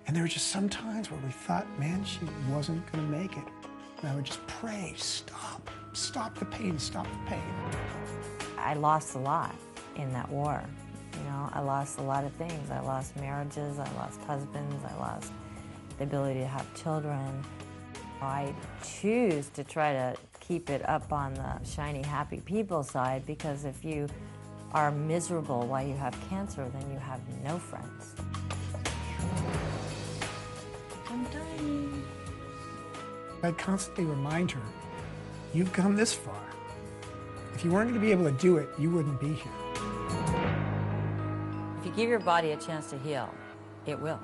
And there were just some times where we thought, man, she wasn't going to make it. And I would just pray, stop the pain, stop the pain. I lost a lot in that war. You know, I lost a lot of things. I lost marriages, I lost husbands, I lost the ability to have children. I choose to try to keep it up on the shiny, happy people side, because if you are miserable while you have cancer, then you have no friends. I'm dying. I'd constantly remind her, you've come this far. If you weren't going to be able to do it, you wouldn't be here. If you give your body a chance to heal, it will.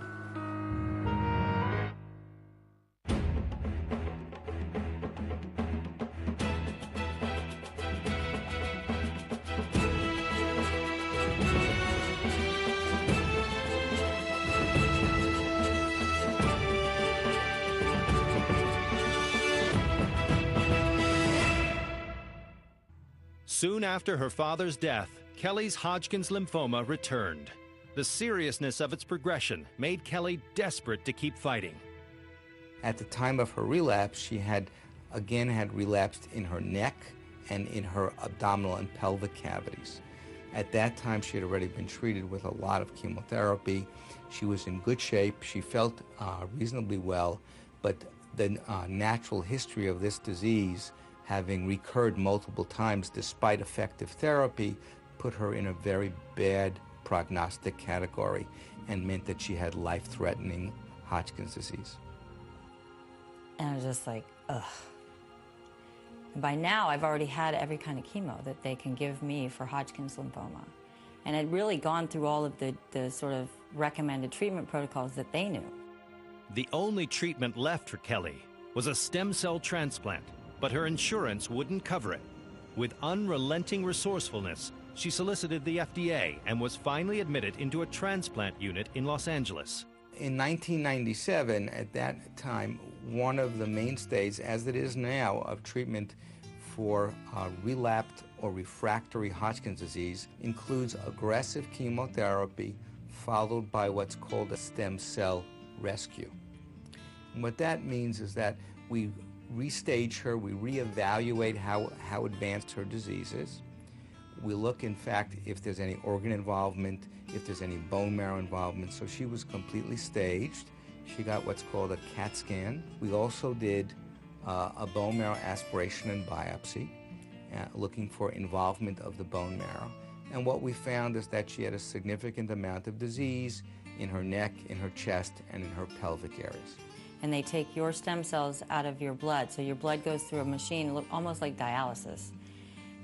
Soon after her father's death, Kelly's Hodgkin's lymphoma returned. The seriousness of its progression made Kelly desperate to keep fighting. At the time of her relapse, she had relapsed in her neck and in her abdominal and pelvic cavities. At that time, she had already been treated with a lot of chemotherapy. She was in good shape. She felt reasonably well, but the natural history of this disease, having recurred multiple times despite effective therapy, put her in a very bad prognostic category and meant that she had life-threatening Hodgkin's disease. And I was just like, ugh. And by now, I've already had every kind of chemo that they can give me for Hodgkin's lymphoma. And I'd really gone through all of the sort of recommended treatment protocols that they knew. The only treatment left for Kelly was a stem cell transplant, but her insurance wouldn't cover it. With unrelenting resourcefulness, she solicited the FDA and was finally admitted into a transplant unit in Los Angeles. In 1997, at that time, one of the mainstays, as it is now, of treatment for relapsed or refractory Hodgkin's disease includes aggressive chemotherapy followed by what's called a stem cell rescue. And what that means is that we restage her, we reevaluate how advanced her disease is. We look, in fact, if there's any organ involvement, if there's any bone marrow involvement. So she was completely staged. She got what's called a CAT scan. We also did a bone marrow aspiration and biopsy, looking for involvement of the bone marrow. And what we found is that she had a significant amount of disease in her neck, in her chest, and in her pelvic areas. And they take your stem cells out of your blood. So your blood goes through a machine, almost like dialysis.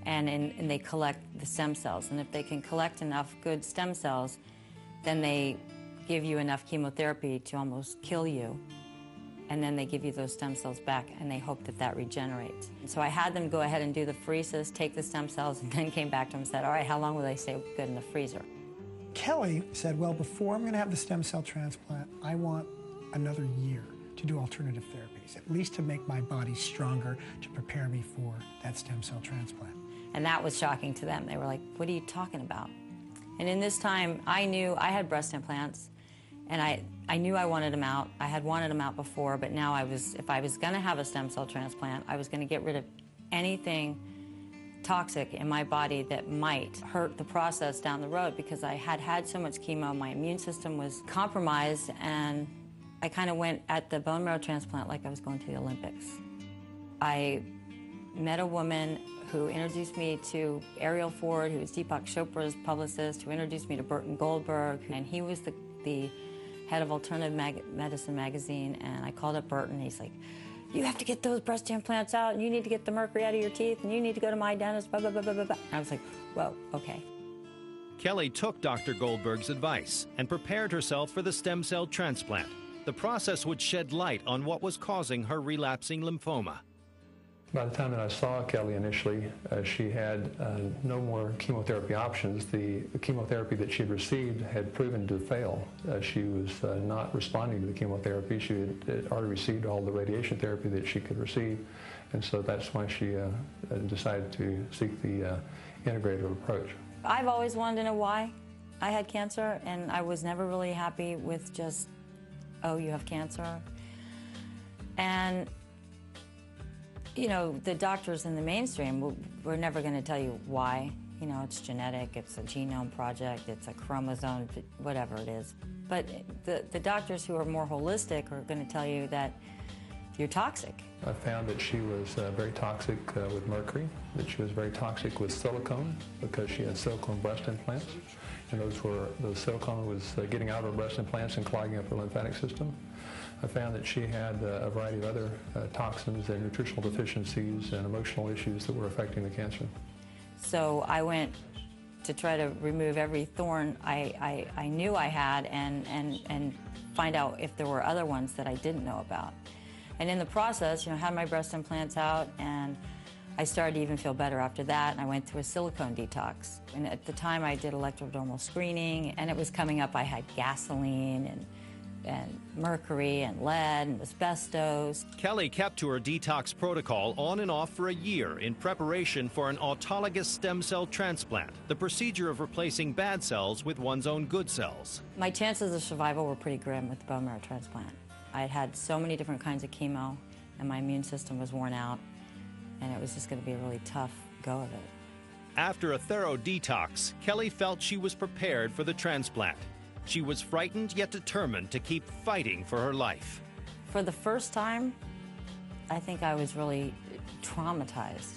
And they collect the stem cells. And if they can collect enough good stem cells, then they give you enough chemotherapy to almost kill you. And then they give you those stem cells back, and they hope that that regenerates. And so I had them go ahead and do the pheresis, take the stem cells, and then came back to them and said, all right, how long will they stay good in the freezer? Kelly said, well, before I'm going to have the stem cell transplant, I want another year to do alternative therapies, at least to make my body stronger, to prepare me for that stem cell transplant. And that was shocking to them. They were like, what are you talking about? And in this time, I knew I had breast implants, and I knew I wanted them out. I had wanted them out before, but now if I was going to have a stem cell transplant, I was going to get rid of anything toxic in my body that might hurt the process down the road, because I had had so much chemo, my immune system was compromised, and I kind of went at the bone marrow transplant like I was going to the Olympics. I met a woman who introduced me to Ariel Ford, who was Deepak Chopra's publicist, who introduced me to Burton Goldberg, and he was the head of Alternative Medicine magazine, and I called up Burton. He's like, you have to get those breast implants out, and you need to get the mercury out of your teeth, and you need to go to my dentist, blah, blah, blah, blah, blah. And I was like, whoa, okay. Kelly took Dr. Goldberg's advice and prepared herself for the stem cell transplant. The process would shed light on what was causing her relapsing lymphoma. By the time that I saw Kelly initially, she had no more chemotherapy options. The chemotherapy that she had received had proven to fail. She was not responding to the chemotherapy. She had already received all the radiation therapy that she could receive, and so that's why she decided to seek the integrative approach. I've always wanted to know why I had cancer, and I was never really happy with just oh, you have cancer. And, you know, the doctors in the mainstream, we're never going to tell you why. You know, it's genetic, it's a genome project, it's a chromosome, whatever it is. But the doctors who are more holistic are going to tell you that you're toxic. I found that she was very toxic with mercury, that she was very toxic with silicone because she had silicone breast implants. And those silicone was getting out of her breast implants and clogging up her lymphatic system. I found that she had a variety of other toxins and nutritional deficiencies and emotional issues that were affecting the cancer. So I went to try to remove every thorn I knew I had and find out if there were other ones that I didn't know about. And in the process, you know, I had my breast implants out, and I started to even feel better after that, and I went through a silicone detox. And at the time, I did electrodermal screening, and it was coming up. I had gasoline and mercury and lead and asbestos. Kelly kept to her detox protocol on and off for a year in preparation for an autologous stem cell transplant, the procedure of replacing bad cells with one's own good cells. My chances of survival were pretty grim with the bone marrow transplant. I had had so many different kinds of chemo, and my immune system was worn out, and it was just going to be a really tough go of it. After a thorough detox, Kelly felt she was prepared for the transplant. She was frightened yet determined to keep fighting for her life. For the first time, I think I was really traumatized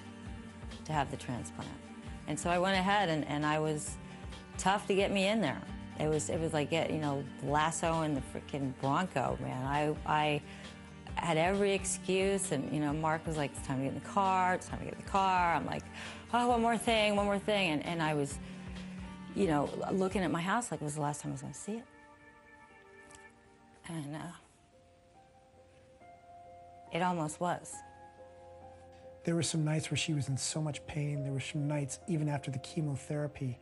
to have the transplant. And so I went ahead and I was tough to get me in there. It was like, you know, lasso in the freaking Bronco, man. I had every excuse, and, you know, Mark was like, it's time to get in the car, it's time to get in the car. I'm like, oh, one more thing. And I was, you know, looking at my house like it was the last time I was going to see it. And it almost was. There were some nights where she was in so much pain. There were some nights, even after the chemotherapy,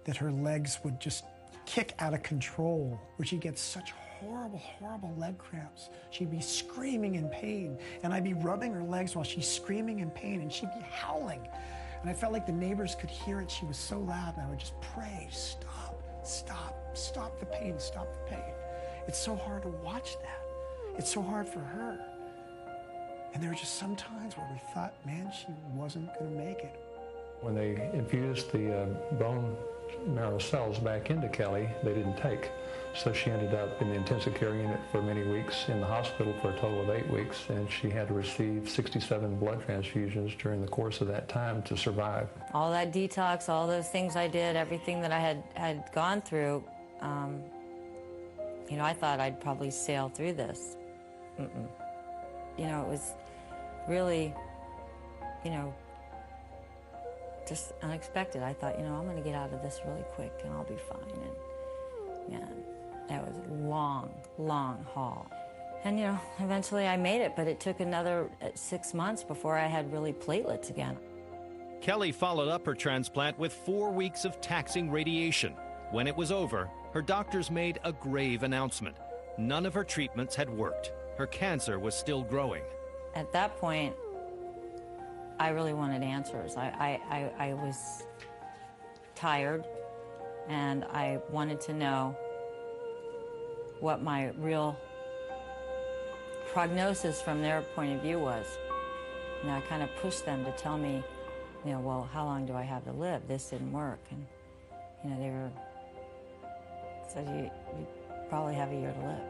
that her legs would just kick out of control, where she'd get such horrible, horrible leg cramps. She'd be screaming in pain, and I'd be rubbing her legs while she's screaming in pain, and she'd be howling. And I felt like the neighbors could hear it. She was so loud, and I would just pray, stop, stop, stop the pain, stop the pain. It's so hard to watch that. It's so hard for her. And there were just some times where we thought, man, she wasn't going to make it. When they infused the bone marrow cells back into Kelly, they didn't take. So she ended up in the intensive care unit for many weeks, in the hospital for a total of 8 weeks, and she had to receive 67 blood transfusions during the course of that time to survive. All that detox, all those things I did, everything that I had gone through, you know, I thought I'd probably sail through this. You know, it was really, you know, just unexpected. I thought, you know, I'm going to get out of this really quick and I'll be fine. And man, that was a long, long haul. And, you know, eventually I made it, but it took another 6 months before I had really platelets again. Kelly followed up her transplant with 4 weeks of taxing radiation. When it was over, her doctors made a grave announcement. None of her treatments had worked. Her cancer was still growing. At that point, I really wanted answers. I was tired, and I wanted to know what my real prognosis from their point of view was. And I kind of pushed them to tell me, you know, well, how long do I have to live? This didn't work. And, you know, they said, you probably have a year to live.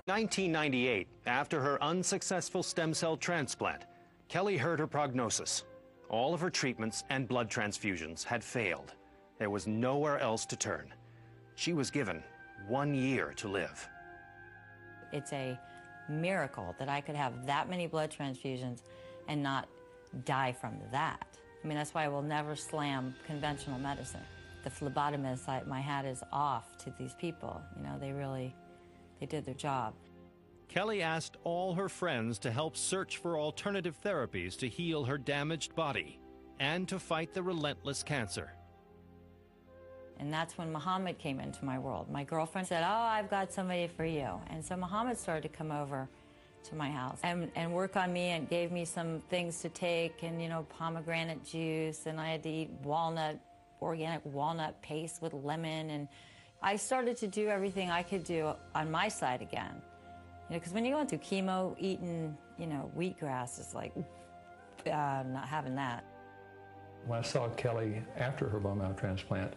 1998, after her unsuccessful stem cell transplant, Kelly heard her prognosis. All of her treatments and blood transfusions had failed. There was nowhere else to turn. She was given 1 year to live. It's a miracle that I could have that many blood transfusions and not die from that. I mean, that's why I will never slam conventional medicine. The phlebotomist, my hat is off to these people. You know, they did their job. Kelly asked all her friends to help search for alternative therapies to heal her damaged body and to fight the relentless cancer. And that's when Muhammad came into my world. My girlfriend said, oh, I've got somebody for you. And so Muhammad started to come over to my house and work on me and gave me some things to take and, you know, pomegranate juice, and I had to eat organic walnut paste with lemon, and I started to do everything I could do on my side again. You know, because when you're going through chemo, eating, you know, wheatgrass is like, I'm not having that. When I saw Kelly after her bone marrow transplant,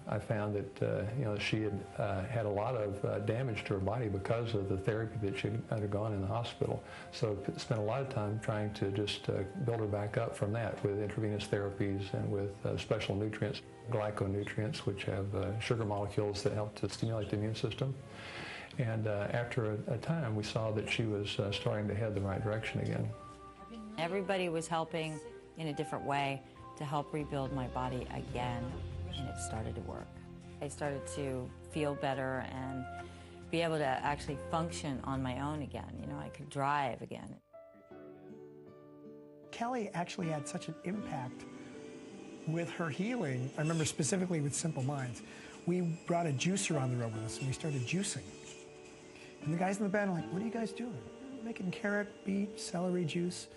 I found that you know, she had had a lot of damage to her body because of the therapy that she had undergone in the hospital. So I spent a lot of time trying to just build her back up from that with intravenous therapies and with special nutrients, glyconutrients, which have sugar molecules that help to stimulate the immune system. And after a time, we saw that she was starting to head the right direction again. Everybody was helping in a different way to help rebuild my body again, and it started to work. I started to feel better and be able to actually function on my own again. You know, I could drive again. Kelly actually had such an impact with her healing. I remember specifically with Simple Minds. We brought a juicer on the road with us and we started juicing. And the guys in the band were like, what are you guys doing? Making carrot, beet, celery juice.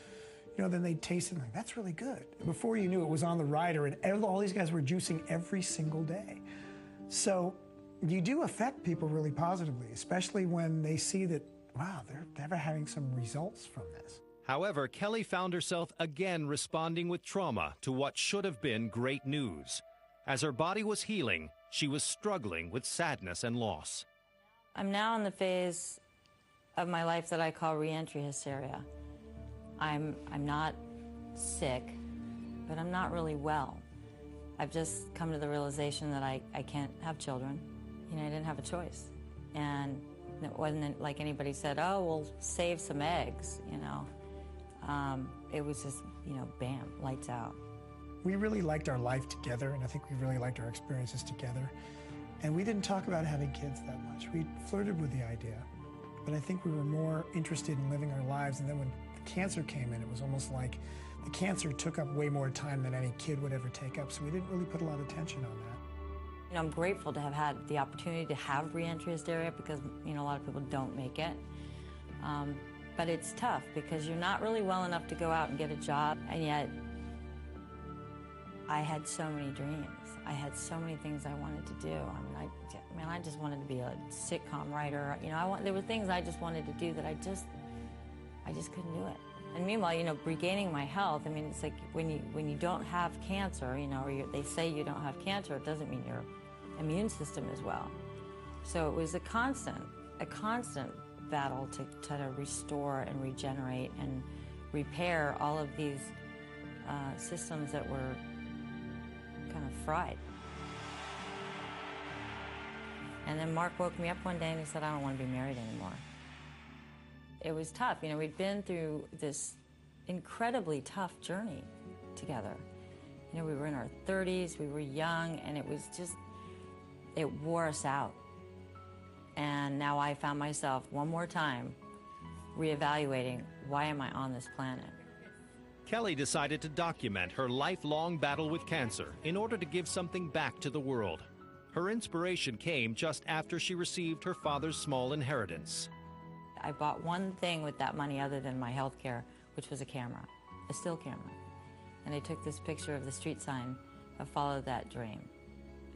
You know, then they'd taste it and like, that's really good. Before you knew it was on the rider and all these guys were juicing every single day. So you do affect people really positively, especially when they see that, wow, they're having some results from this. However, Kelly found herself again responding with trauma to what should have been great news. As her body was healing, she was struggling with sadness and loss. I'm now in the phase of my life that I call reentry hysteria. I'm not sick, but I'm not really well. I've just come to the realization that I can't have children. You know, I didn't have a choice. And it wasn't like anybody said, oh, we'll save some eggs, you know. It was just, you know, bam, lights out. We really liked our life together, and I think we really liked our experiences together. And we didn't talk about having kids that much. We flirted with the idea, but I think we were more interested in living our lives. And then when cancer came in, it was almost like the cancer took up way more time than any kid would ever take up, so we didn't really put a lot of attention on that. You know, I'm grateful to have had the opportunity to have reentry hysteria because, you know, a lot of people don't make it. But it's tough because you're not really well enough to go out and get a job, and yet I had so many dreams. I had so many things I wanted to do. I mean, I just wanted to be a sitcom writer. You know, there were things I just wanted to do that I just couldn't do it. And meanwhile, you know, regaining my health, I mean, it's like when you don't have cancer, you know, or they say you don't have cancer, it doesn't mean your immune system is well. So it was a constant battle to try to restore and regenerate and repair all of these systems that were kind of fried. And then Mark woke me up one day and he said, I don't want to be married anymore. It was tough. You know, we'd been through this incredibly tough journey together. You know, we were in our 30s, we were young, and it was just, it wore us out. And now I found myself one more time reevaluating, why am I on this planet? Kelly decided to document her lifelong battle with cancer in order to give something back to the world. Her inspiration came just after she received her father's small inheritance. I bought one thing with that money other than my health care, which was a camera, a still camera. And I took this picture of the street sign of Follow That Dream.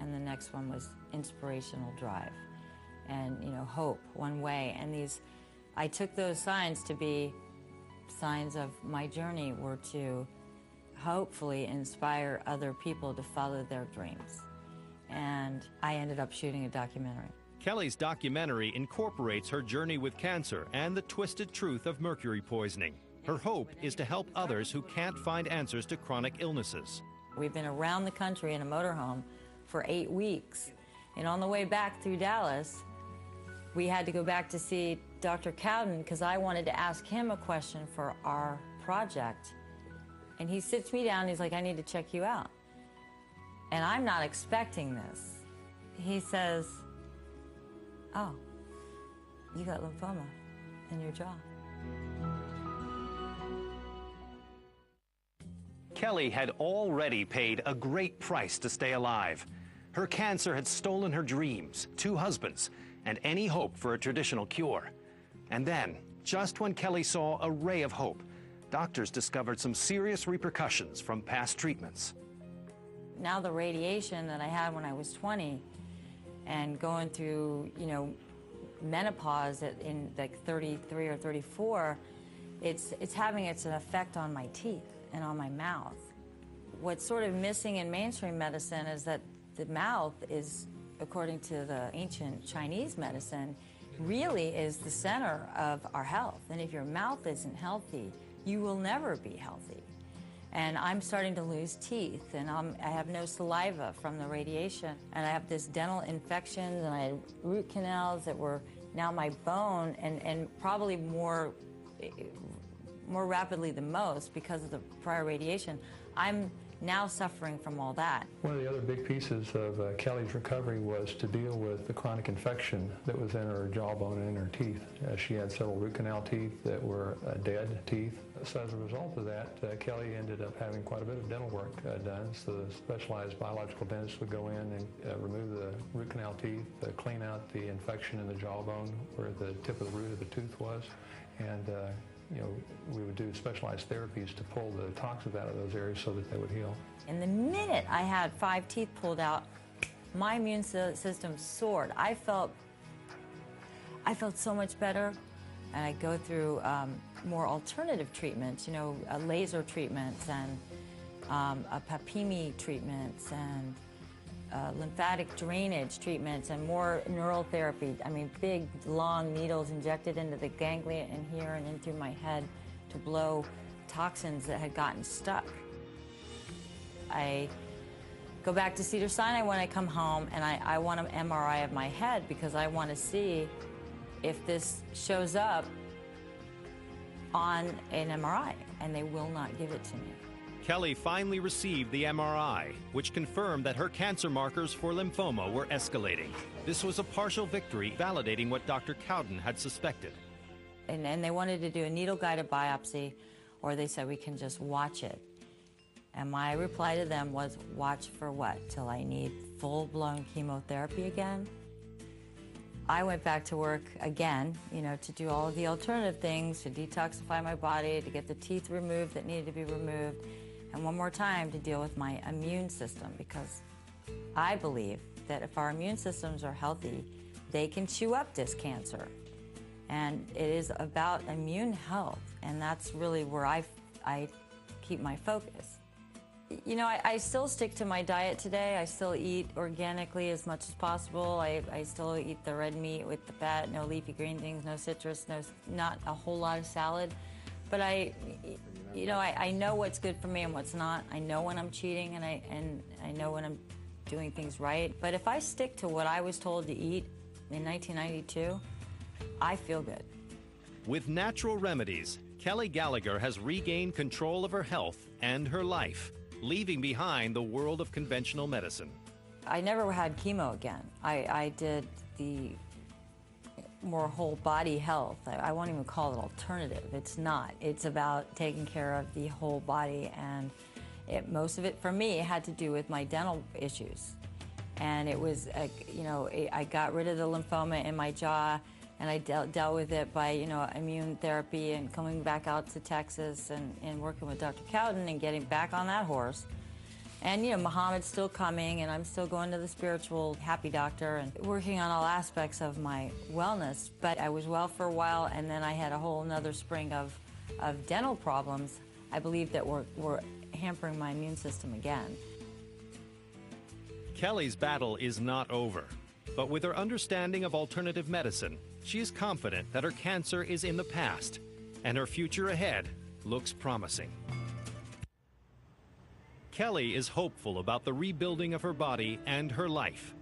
And the next one was Inspirational Drive. And, you know, Hope, One Way. And I took those signs to be signs of my journey were to hopefully inspire other people to follow their dreams. And I ended up shooting a documentary. Kelly's documentary incorporates her journey with cancer and the twisted truth of mercury poisoning. Her hope is to help others who can't find answers to chronic illnesses. We've been around the country in a motorhome for 8 weeks. And on the way back through Dallas, we had to go back to see Dr. Cowden because I wanted to ask him a question for our project. And he sits me down and he's like, I need to check you out. And I'm not expecting this. He says, oh, you got lymphoma in your jaw. Kelly had already paid a great price to stay alive. Her cancer had stolen her dreams, 2 husbands, and any hope for a traditional cure. And then, just when Kelly saw a ray of hope, doctors discovered some serious repercussions from past treatments. Now the radiation that I had when I was 20 and going through, you know, menopause in like 33 or 34, it's having an effect on my teeth and on my mouth. What's sort of missing in mainstream medicine is that the mouth is, according to the ancient Chinese medicine, really is the center of our health. And if your mouth isn't healthy, you will never be healthy. And I'm starting to lose teeth, and I have no saliva from the radiation, and I have this dental infections, and I had root canals that were now my bone, and probably more rapidly than most because of the prior radiation. I'm now suffering from all that. One of the other big pieces of Kelly's recovery was to deal with the chronic infection that was in her jawbone and in her teeth. She had several root canal teeth that were dead teeth. So as a result of that, Kelly ended up having quite a bit of dental work done. So the specialized biological dentist would go in and remove the root canal teeth, clean out the infection in the jawbone where the tip of the root of the tooth was, and you know, we would do specialized therapies to pull the toxins out of those areas so that they would heal. And the minute I had 5 teeth pulled out, my immune system soared. I felt so much better, and I go through more alternative treatments, you know, laser treatments and papimi treatments and lymphatic drainage treatments and more neural therapy. I mean, big, long needles injected into the ganglia in here and in through my head to blow toxins that had gotten stuck. I go back to Cedars-Sinai when I come home, and I want an MRI of my head because I want to see if this shows up on an MRI, and they will not give it to me. Kelly finally received the MRI, which confirmed that her cancer markers for lymphoma were escalating. This was a partial victory, validating what Dr. Cowden had suspected. And they wanted to do a needle-guided biopsy, or they said we can just watch it. And my reply to them was, watch for what? Till I need full-blown chemotherapy again? I went back to work again, you know, to do all of the alternative things, to detoxify my body, to get the teeth removed that needed to be removed, and one more time to deal with my immune system, because I believe that if our immune systems are healthy, they can chew up this cancer. And it is about immune health, and that's really where I keep my focus. You know, I still stick to my diet today. I still eat organically as much as possible. I still eat the red meat with the fat, no leafy green things, no citrus, not a whole lot of salad. But I know what's good for me and what's not. I know when I'm cheating, and I know when I'm doing things right. But if I stick to what I was told to eat in 1992, I feel good. With natural remedies, Kelly Gallagher has regained control of her health and her life, leaving behind the world of conventional medicine. I never had chemo again. I did the more whole body health. I won't even call it alternative. It's not. It's about taking care of the whole body, and most of it for me had to do with my dental issues. And it was, I got rid of the lymphoma in my jaw, and I dealt with it by, immune therapy and coming back out to Texas and working with Dr. Cowden and getting back on that horse. And, Muhammad's still coming, and I'm still going to the spiritual happy doctor and working on all aspects of my wellness. But I was well for a while, and then I had a whole another spring of dental problems, I believe, that were hampering my immune system again. Kelly's battle is not over, but with her understanding of alternative medicine, she is confident that her cancer is in the past, and her future ahead looks promising. Kelly is hopeful about the rebuilding of her body and her life.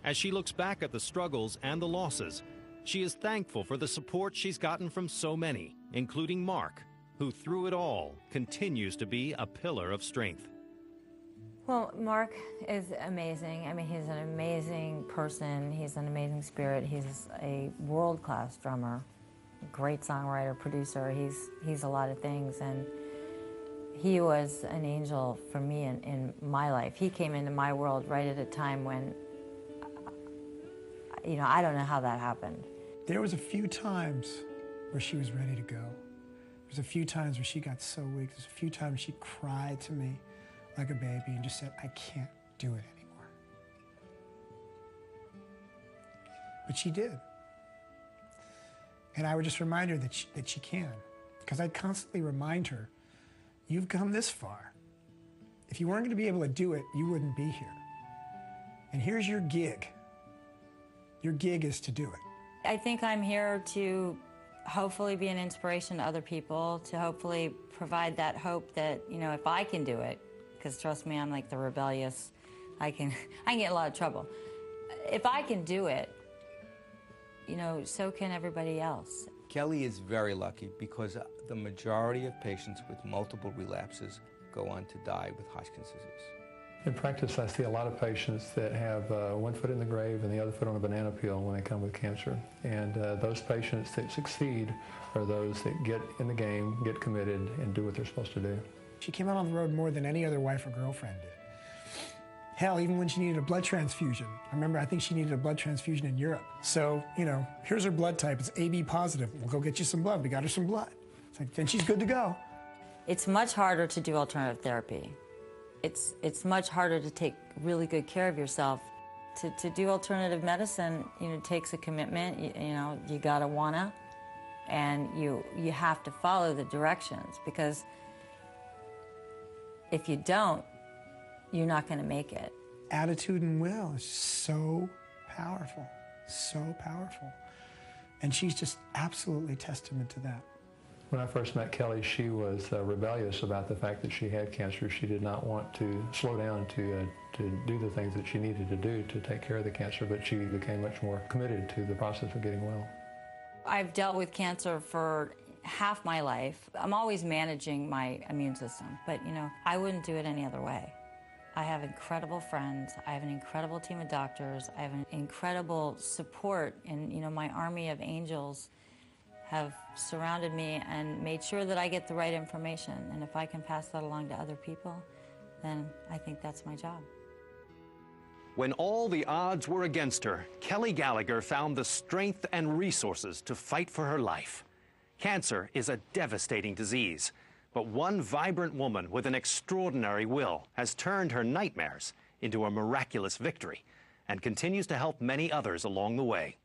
As she looks back at the struggles and the losses, she is thankful for the support she's gotten from so many, including Mark, who through it all continues to be a pillar of strength. Well, Mark is amazing. I mean, he's an amazing person. He's an amazing spirit. He's a world-class drummer, great songwriter, producer. He's a lot of things, and he was an angel for me in my life. He came into my world right at a time when, I don't know how that happened. There was a few times where she was ready to go. There was a few times where she got so weak. There's a few times she cried to me like a baby and just said, I can't do it anymore. but she did. And I would just remind her that she can, because I'd constantly remind her, you've come this far. If you weren't going to be able to do it, you wouldn't be here. And here's your gig. Your gig is to do it. I think I'm here to hopefully be an inspiration to other people, to hopefully provide that hope that, you know, if I can do it, because trust me, I'm like the rebellious, I can get in a lot of trouble. If I can do it, you know, so can everybody else. Kelly is very lucky because the majority of patients with multiple relapses go on to die with Hodgkin's disease. In practice, I see a lot of patients that have one foot in the grave and the other foot on a banana peel when they come with cancer. And those patients that succeed are those that get in the game, get committed, and do what they're supposed to do. She came out on the road more than any other wife or girlfriend did. Hell, even when she needed a blood transfusion. I think she needed a blood transfusion in Europe. So, you know, here's her blood type. It's AB positive. We'll go get you some blood. We got her some blood. It's like, then she's good to go. It's much harder to do alternative therapy. It's much harder to take really good care of yourself. To do alternative medicine, you know, takes a commitment. You know, you gotta wanna, and you have to follow the directions, because if you don't, you're not going to make it. Attitude and will is so powerful, so powerful. And she's just absolutely testament to that. When I first met Kelly, she was rebellious about the fact that she had cancer. She did not want to slow down to do the things that she needed to do to take care of the cancer, but she became much more committed to the process of getting well. I've dealt with cancer for half my life. I'm always managing my immune system, but, you know, I wouldn't do it any other way. I have incredible friends. I have an incredible team of doctors. I have an incredible support, and, you know, my army of angels have surrounded me and made sure that I get the right information. And if I can pass that along to other people, then I think that's my job. When all the odds were against her, Kelly Gallagher found the strength and resources to fight for her life. Cancer is a devastating disease, but one vibrant woman with an extraordinary will has turned her nightmares into a miraculous victory and continues to help many others along the way.